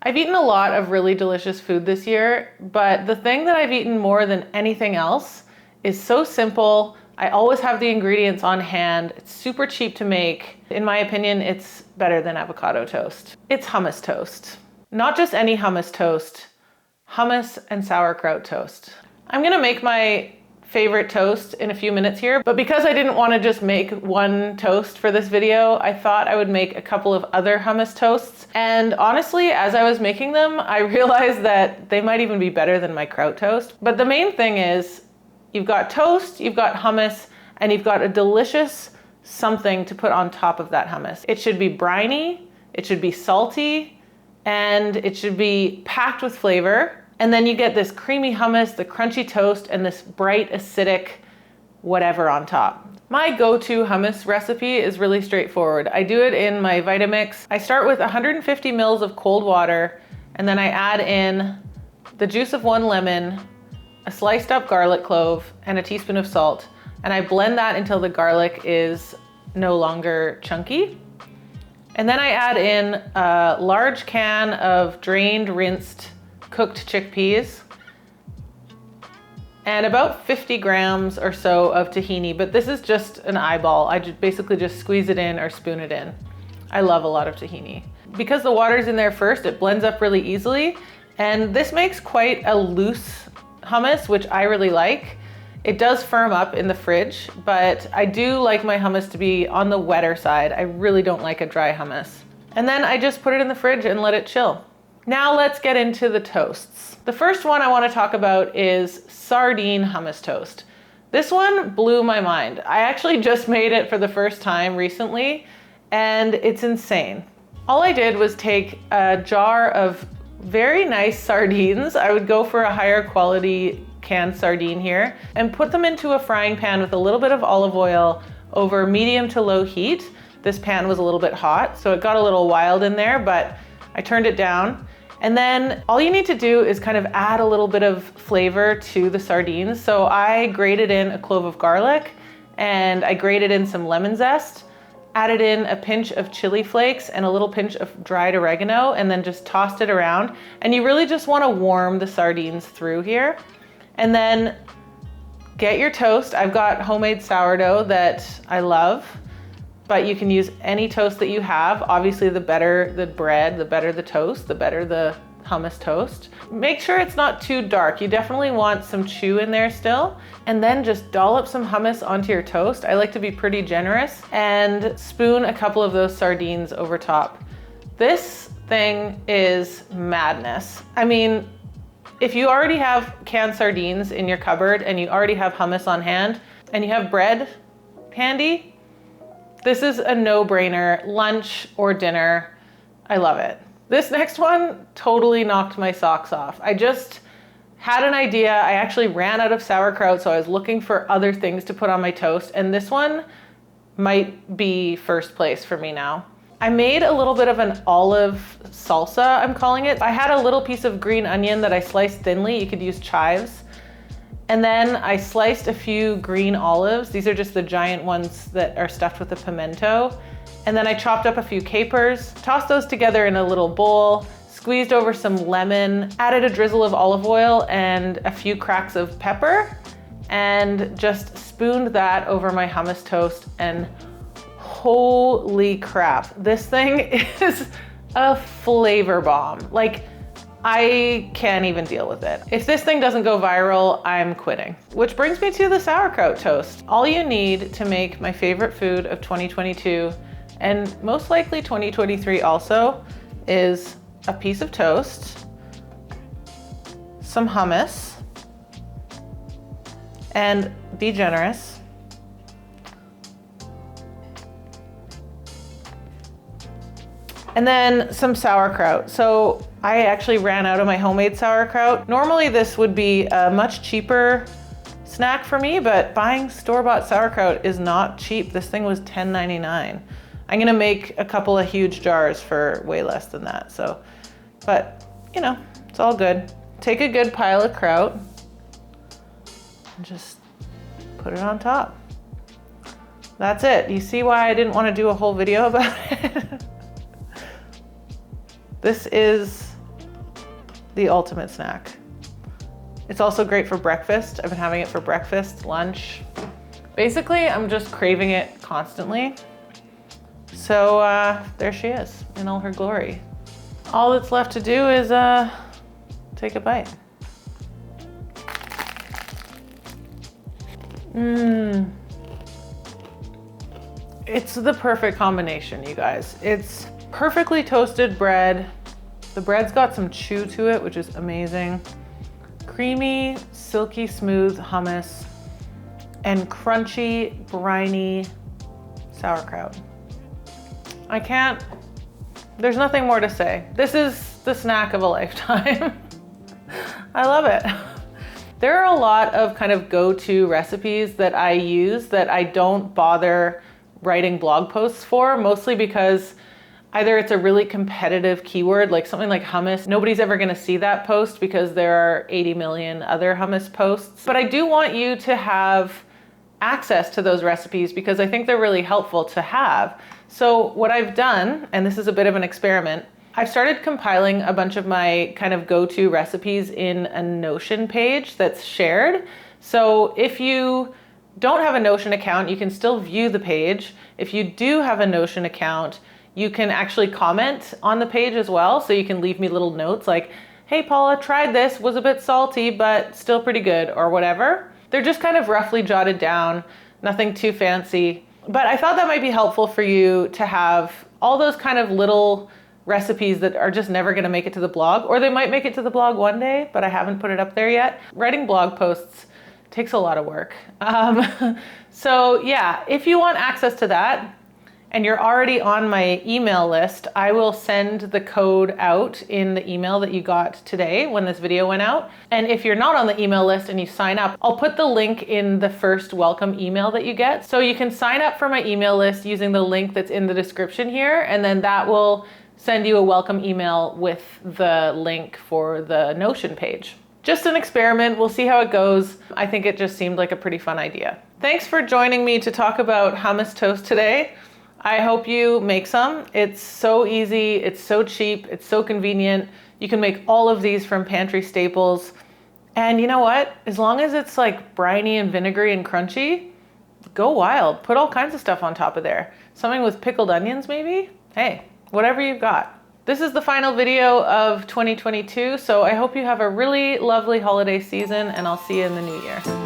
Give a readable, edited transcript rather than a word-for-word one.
I've eaten a lot of really delicious food this year, but the thing that I've eaten more than anything else is so simple. I always have the ingredients on hand. It's super cheap to make. In my opinion, it's better than avocado toast. It's hummus toast. Not just any hummus toast, hummus and sauerkraut toast. I'm gonna make my favorite toast in a few minutes here, but because I didn't want to just make one toast for this video, I thought I would make a couple of other hummus toasts. And honestly, as I was making them, I realized that they might even be better than my kraut toast. But the main thing is, you've got toast, you've got hummus, and you've got a delicious something to put on top of that hummus. It should be briny, it should be salty, and it should be packed with flavor. And then you get this creamy hummus, the crunchy toast, and this bright, acidic whatever on top. My go-to hummus recipe is really straightforward. I do it in my Vitamix. I start with 150 mils of cold water, and then I add in the juice of 1 lemon, a sliced up garlic clove, and a teaspoon of salt. And I blend that until the garlic is no longer chunky. And then I add in a large can of drained, rinsed, cooked chickpeas, and about 50 grams or so of tahini, but this is just an eyeball. I basically just squeeze it in or spoon it in. I love a lot of tahini. Because the water's in there first, it blends up really easily, and this makes quite a loose hummus, which I really like. It does firm up in the fridge, but I do like my hummus to be on the wetter side. I really don't like a dry hummus. And then I just put it in the fridge and let it chill. Now let's get into the toasts. The first one I want to talk about is sardine hummus toast. This one blew my mind. I actually just made it for the first time recently, and it's insane. All I did was take a jar of very nice sardines. I would go for a higher quality canned sardine here, and put them into a frying pan with a little bit of olive oil over medium to low heat. This pan was a little bit hot, so it got a little wild in there, but I turned it down. And then all you need to do is kind of add a little bit of flavor to the sardines. So I grated in a clove of garlic, and I grated in some lemon zest, added in a pinch of chili flakes and a little pinch of dried oregano, and then just tossed it around. And you really just want to warm the sardines through here. And then get your toast. I've got homemade sourdough that I love, but you can use any toast that you have. Obviously, the better the bread, the better the toast, the better the hummus toast. Make sure it's not too dark. You definitely want some chew in there still. And then just dollop some hummus onto your toast. I like to be pretty generous, and spoon a couple of those sardines over top. This thing is madness. I mean, if you already have canned sardines in your cupboard and you already have hummus on hand and you have bread handy, this is a no-brainer, lunch or dinner. I love it. This next one totally knocked my socks off. I just had an idea. I actually ran out of sauerkraut, so I was looking for other things to put on my toast, and this one might be first place for me now. I made a little bit of an olive salsa, I'm calling it. I had a little piece of green onion that I sliced thinly. You could use chives. And then I sliced a few green olives. These are just the giant ones that are stuffed with a pimento. And then I chopped up a few capers, tossed those together in a little bowl, squeezed over some lemon, added a drizzle of olive oil and a few cracks of pepper, and just spooned that over my hummus toast, and holy crap, this thing is a flavor bomb. Like, I can't even deal with it. If this thing doesn't go viral, I'm quitting. Which brings me to the sauerkraut toast. All you need to make my favorite food of 2022, and most likely 2023 also, is a piece of toast, some hummus, and be generous, and then some sauerkraut. So I actually ran out of my homemade sauerkraut. Normally this would be a much cheaper snack for me, but buying store-bought sauerkraut is not cheap. This thing was $10.99. I'm gonna make a couple of huge jars for way less than that. So, but you know, it's all good. Take a good pile of kraut and just put it on top. That's it. You see why I didn't want to do a whole video about it? This is the ultimate snack. It's also great for breakfast. I've been having it for breakfast, lunch. Basically, I'm just craving it constantly. So there she is in all her glory. All that's left to do is take a bite. It's the perfect combination, you guys. It's perfectly toasted bread. The bread's got some chew to it, which is amazing. Creamy, silky smooth hummus and crunchy, briny sauerkraut. There's nothing more to say. This is the snack of a lifetime. I love it. There are a lot of kind of go-to recipes that I use that I don't bother writing blog posts for, mostly because either it's a really competitive keyword, like something like hummus. Nobody's ever gonna see that post because there are 80 million other hummus posts. But I do want you to have access to those recipes because I think they're really helpful to have. So what I've done, and this is a bit of an experiment, I've started compiling a bunch of my kind of go-to recipes in a Notion page that's shared. So if you don't have a Notion account, you can still view the page. If you do have a Notion account, you can actually comment on the page as well. So you can leave me little notes like, hey Paula, tried this, was a bit salty, but still pretty good, or whatever. They're just kind of roughly jotted down, nothing too fancy. But I thought that might be helpful for you to have all those kind of little recipes that are just never gonna make it to the blog, or they might make it to the blog one day, but I haven't put it up there yet. Writing blog posts takes a lot of work. So yeah, if you want access to that, and you're already on my email list, I will send the code out in the email that you got today when this video went out. And if you're not on the email list and you sign up, I'll put the link in the first welcome email that you get. So you can sign up for my email list using the link that's in the description here, and then that will send you a welcome email with the link for the Notion page. Just an experiment, we'll see how it goes. I think it just seemed like a pretty fun idea. Thanks for joining me to talk about hummus toast today. I hope you make some. It's so easy, it's so cheap, it's so convenient. You can make all of these from pantry staples. And you know what? As long as it's like briny and vinegary and crunchy, go wild. Put all kinds of stuff on top of there. Something with pickled onions maybe? Hey, whatever you've got. This is the final video of 2022, so I hope you have a really lovely holiday season and I'll see you in the new year.